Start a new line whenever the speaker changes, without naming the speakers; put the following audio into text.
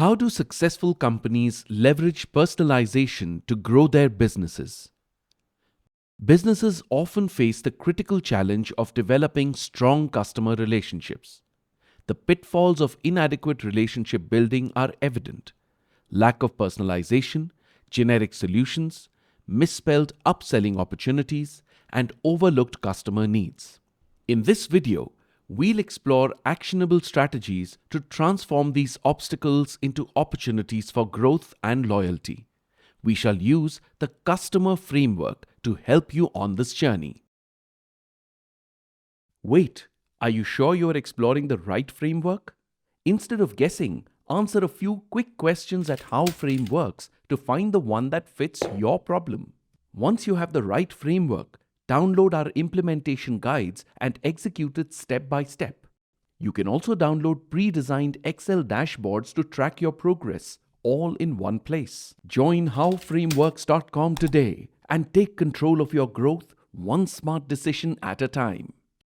How do successful companies leverage personalization to grow their businesses? Businesses often face the critical challenge of developing strong customer relationships. The pitfalls of inadequate relationship building are evident: lack of personalization, generic solutions, misspelled upselling opportunities, and overlooked customer needs. In this video, we'll explore actionable strategies to transform these obstacles into opportunities for growth and loyalty. We shall use the customer framework to help you on this journey. Wait, are you sure you are exploring the right framework? Instead of guessing, answer a few quick questions at How Frame works to find the one that fits your problem. Once you have the right framework, download our implementation guides and execute it step by step. You can also download pre-designed Excel dashboards to track your progress, all in one place. Join howframeworks.com today and take control of your growth one smart decision at a time.